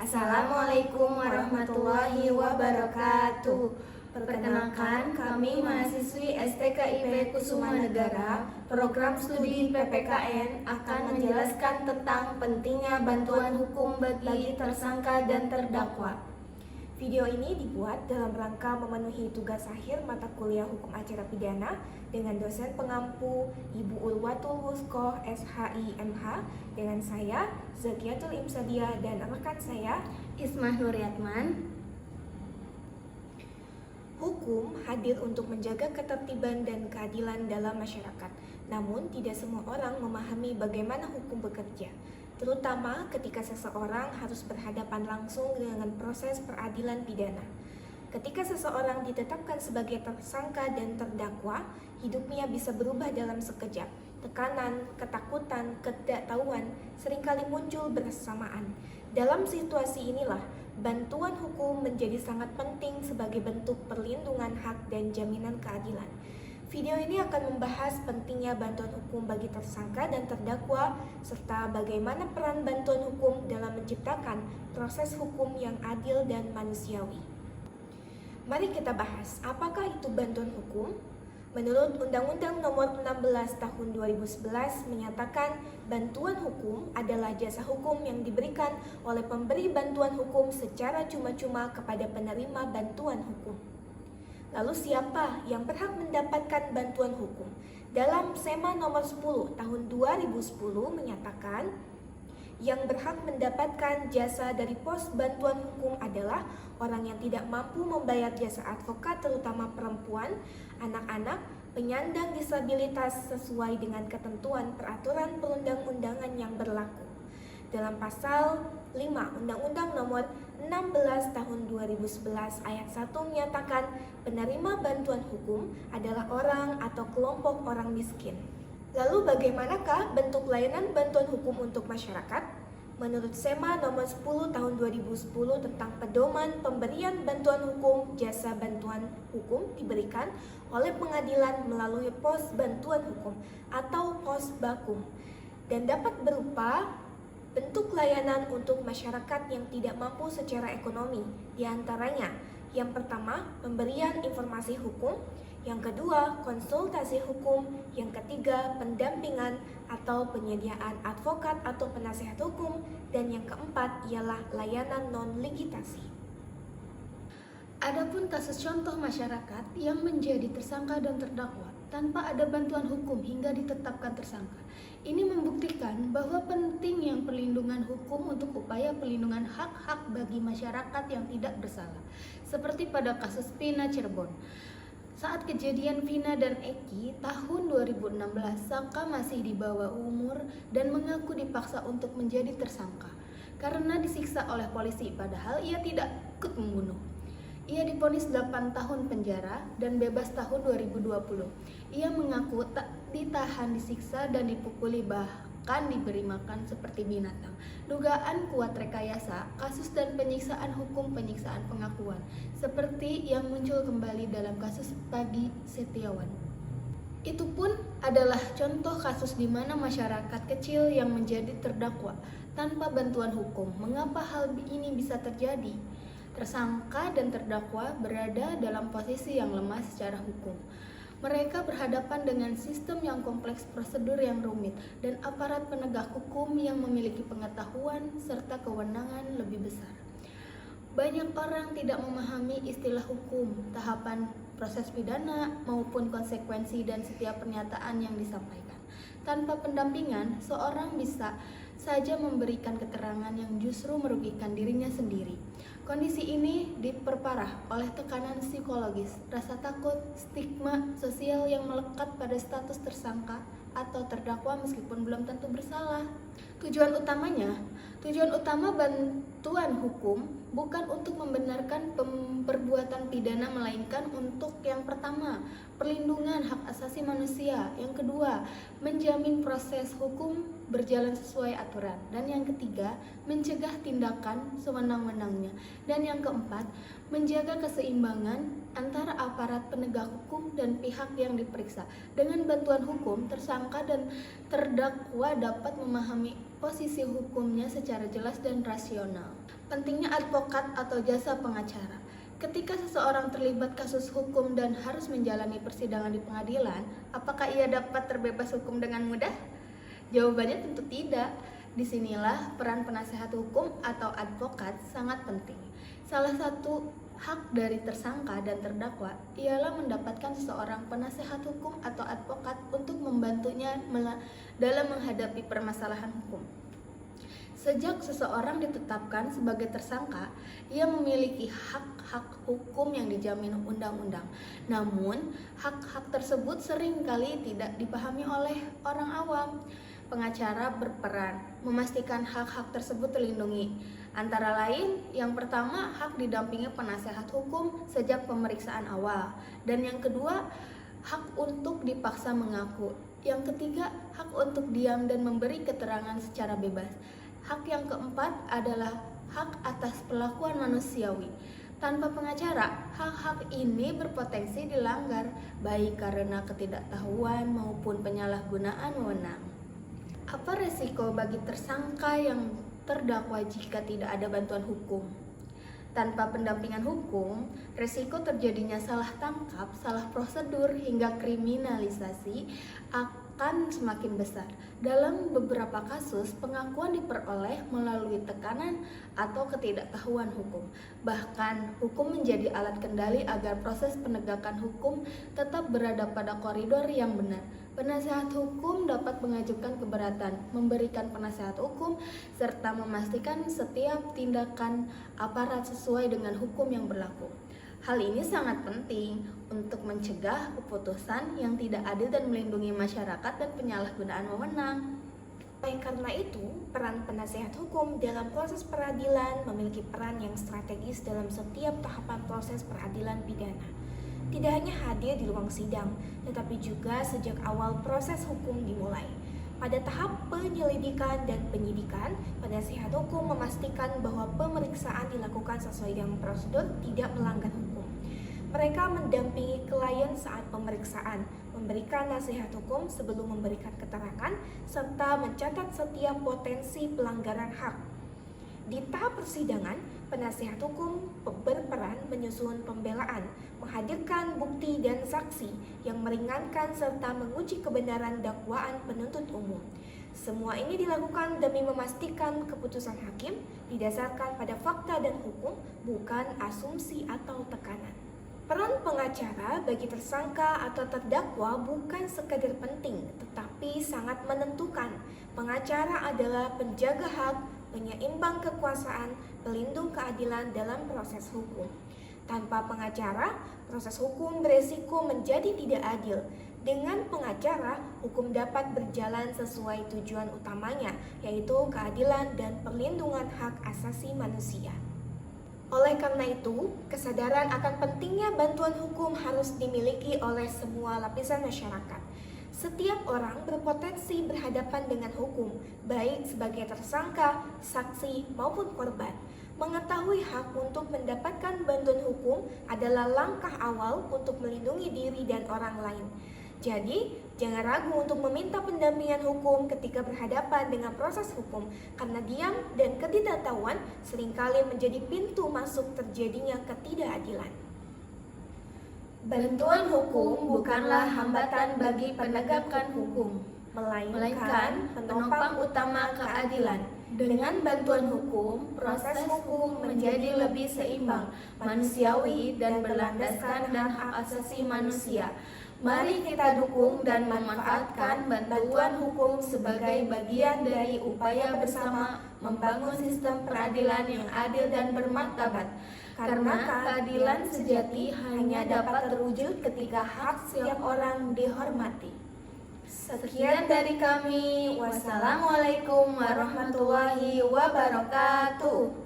Assalamualaikum warahmatullahi wabarakatuh. Perkenalkan, kami mahasiswi STKIP Kusuma Negara, program studi PPKN akan menjelaskan tentang pentingnya bantuan hukum bagi tersangka dan terdakwa. Video ini dibuat dalam rangka memenuhi tugas akhir mata kuliah Hukum Acara Pidana dengan dosen pengampu Ibu Urwatul Wuskoh SHI MH dengan saya Zakiatul Imsadiah dan rekan saya Ismah Nuryatman. Hukum hadir untuk menjaga ketertiban dan keadilan dalam masyarakat. Namun tidak semua orang memahami bagaimana hukum bekerja, terutama ketika seseorang harus berhadapan langsung dengan proses peradilan pidana. Ketika seseorang ditetapkan sebagai tersangka dan terdakwa, hidupnya bisa berubah dalam sekejap. Tekanan, ketakutan, ketidaktahuan seringkali muncul bersamaan. Dalam situasi inilah, bantuan hukum menjadi sangat penting sebagai bentuk perlindungan hak dan jaminan keadilan. Video ini akan membahas pentingnya bantuan hukum bagi tersangka dan terdakwa, serta bagaimana peran bantuan hukum dalam menciptakan proses hukum yang adil dan manusiawi. Mari kita bahas, apakah itu bantuan hukum? Menurut Undang-Undang Nomor 16 Tahun 2011 menyatakan bantuan hukum adalah jasa hukum yang diberikan oleh pemberi bantuan hukum secara cuma-cuma kepada penerima bantuan hukum. Lalu siapa yang berhak mendapatkan bantuan hukum? Dalam SEMA nomor 10 tahun 2010 menyatakan yang berhak mendapatkan jasa dari pos bantuan hukum adalah orang yang tidak mampu membayar jasa advokat, terutama perempuan, anak-anak, penyandang disabilitas sesuai dengan ketentuan peraturan perundang-undangan yang berlaku. Dalam pasal 5 Undang-Undang Nomor 16 Tahun 2011 ayat 1 menyatakan penerima bantuan hukum adalah orang atau kelompok orang miskin. Lalu bagaimanakah bentuk layanan bantuan hukum untuk masyarakat? Menurut SEMA nomor 10 tahun 2010 tentang pedoman pemberian bantuan hukum, jasa bantuan hukum diberikan oleh pengadilan melalui pos bantuan hukum atau pos bakum dan dapat berupa bentuk layanan untuk masyarakat yang tidak mampu secara ekonomi, diantaranya yang pertama, pemberian informasi hukum, yang kedua, konsultasi hukum, yang ketiga, pendampingan atau penyediaan advokat atau penasehat hukum, dan yang keempat ialah layanan non-ligitasi. Adapun kasus contoh masyarakat yang menjadi tersangka dan terdakwa tanpa ada bantuan hukum hingga ditetapkan tersangka. Ini membuktikan bahwa pentingnya perlindungan hukum untuk upaya pelindungan hak-hak bagi masyarakat yang tidak bersalah. Seperti pada kasus Vina Cirebon. Saat kejadian Vina dan Eki tahun 2016, Saka masih di bawah umur dan mengaku dipaksa untuk menjadi tersangka karena disiksa oleh polisi padahal ia tidak ikut membunuh. Ia divonis 8 tahun penjara dan bebas tahun 2020. Ia mengaku tak ditahan, disiksa dan dipukuli, bahkan diberi makan seperti binatang. Dugaan kuat rekayasa, kasus dan penyiksaan hukum, penyiksaan pengakuan, seperti yang muncul kembali dalam kasus Pagi Setiawan. Itu pun adalah contoh kasus di mana masyarakat kecil yang menjadi terdakwa tanpa bantuan hukum. Mengapa hal ini bisa terjadi? Tersangka dan terdakwa berada dalam posisi yang lemah secara hukum. Mereka berhadapan dengan sistem yang kompleks, prosedur yang rumit, dan aparat penegak hukum yang memiliki pengetahuan serta kewenangan lebih besar. Banyak orang tidak memahami istilah hukum, tahapan proses pidana, maupun konsekuensi dan setiap pernyataan yang disampaikan. Tanpa pendampingan, seorang bisa saja memberikan keterangan yang justru merugikan dirinya sendiri. Kondisi ini diperparah oleh tekanan psikologis, rasa takut, stigma sosial yang melekat pada status tersangka atau terdakwa meskipun belum tentu bersalah. Tujuan utama bantuan hukum bukan untuk membenarkan perbuatan pidana, melainkan untuk yang pertama, perlindungan hak asasi manusia, yang kedua, menjamin proses hukum berjalan sesuai aturan, dan yang ketiga, mencegah tindakan sewenang-wenangnya, dan yang keempat, menjaga keseimbangan antara aparat penegak hukum dan pihak yang diperiksa. Dengan bantuan hukum, tersangka dan terdakwa dapat memahami posisi hukumnya secara jelas dan rasional. Pentingnya advokat atau jasa pengacara. Ketika seseorang terlibat kasus hukum dan harus menjalani persidangan di pengadilan, apakah ia dapat terbebas hukum dengan mudah? Jawabannya tentu tidak. Disinilah peran penasehat hukum atau advokat sangat penting. Salah satu hak dari tersangka dan terdakwa ialah mendapatkan seseorang penasehat hukum atau advokat untuk membantunya dalam menghadapi permasalahan hukum. Sejak seseorang ditetapkan sebagai tersangka, ia memiliki hak-hak hukum yang dijamin undang-undang. Namun, hak-hak tersebut seringkali tidak dipahami oleh orang awam. Pengacara berperan memastikan hak-hak tersebut terlindungi. Antara lain, yang pertama, hak didampingi penasehat hukum sejak pemeriksaan awal. Dan yang kedua, hak untuk dipaksa mengaku. Yang ketiga, hak untuk diam dan memberi keterangan secara bebas. Hak yang keempat adalah hak atas perlakuan manusiawi. Tanpa pengacara, hak-hak ini berpotensi dilanggar, baik karena ketidaktahuan maupun penyalahgunaan wewenang. Apa resiko bagi tersangka yang terdakwa jika tidak ada bantuan hukum? Tanpa pendampingan hukum, resiko terjadinya salah tangkap, salah prosedur, hingga kriminalisasi akan semakin besar. Dalam beberapa kasus, pengakuan diperoleh melalui tekanan atau ketidaktahuan hukum. Bahkan, hukum menjadi alat kendali agar proses penegakan hukum tetap berada pada koridor yang benar. Penasehat hukum dapat mengajukan keberatan, memberikan penasehat hukum, serta memastikan setiap tindakan aparat sesuai dengan hukum yang berlaku. Hal ini sangat penting untuk mencegah keputusan yang tidak adil dan melindungi masyarakat dan penyalahgunaan wewenang. Oleh karena itu, peran penasehat hukum dalam proses peradilan memiliki peran yang strategis dalam setiap tahapan proses peradilan pidana. Tidak hanya hadir di ruang sidang, tetapi juga sejak awal proses hukum dimulai. Pada tahap penyelidikan dan penyidikan, penasehat hukum memastikan bahwa pemeriksaan dilakukan sesuai dengan prosedur, tidak melanggar hukum. Mereka mendampingi klien saat pemeriksaan, memberikan nasihat hukum sebelum memberikan keterangan, serta mencatat setiap potensi pelanggaran hak. Di tahap persidangan, penasehat hukum berperan menyusun pembelaan, menghadirkan bukti dan saksi yang meringankan serta menguji kebenaran dakwaan penuntut umum. Semua ini dilakukan demi memastikan keputusan hakim didasarkan pada fakta dan hukum, bukan asumsi atau tekanan. Peran pengacara bagi tersangka atau terdakwa bukan sekadar penting, tetapi sangat menentukan. Pengacara adalah penjaga hak, penyeimbang kekuasaan, pelindung keadilan dalam proses hukum. Tanpa pengacara, proses hukum beresiko menjadi tidak adil. Dengan pengacara, hukum dapat berjalan sesuai tujuan utamanya, yaitu keadilan dan perlindungan hak asasi manusia. Oleh karena itu, kesadaran akan pentingnya bantuan hukum harus dimiliki oleh semua lapisan masyarakat. Setiap orang berpotensi berhadapan dengan hukum, baik sebagai tersangka, saksi, maupun korban. Mengetahui hak untuk mendapatkan bantuan hukum adalah langkah awal untuk melindungi diri dan orang lain. Jadi, jangan ragu untuk meminta pendampingan hukum ketika berhadapan dengan proses hukum, karena diam dan ketidaktahuan seringkali menjadi pintu masuk terjadinya ketidakadilan. Bantuan hukum bukanlah hambatan bagi penegakan hukum, melainkan penopang utama keadilan. Dengan bantuan hukum, proses hukum menjadi lebih seimbang, manusiawi, dan berlandaskan dan hak asasi manusia. Mari kita dukung dan memanfaatkan bantuan hukum sebagai bagian dari upaya bersama membangun sistem peradilan yang adil dan bermartabat. Karena keadilan sejati hanya dapat terwujud ketika hak setiap orang dihormati. Sekian dari kami. Wassalamualaikum warahmatullahi wabarakatuh.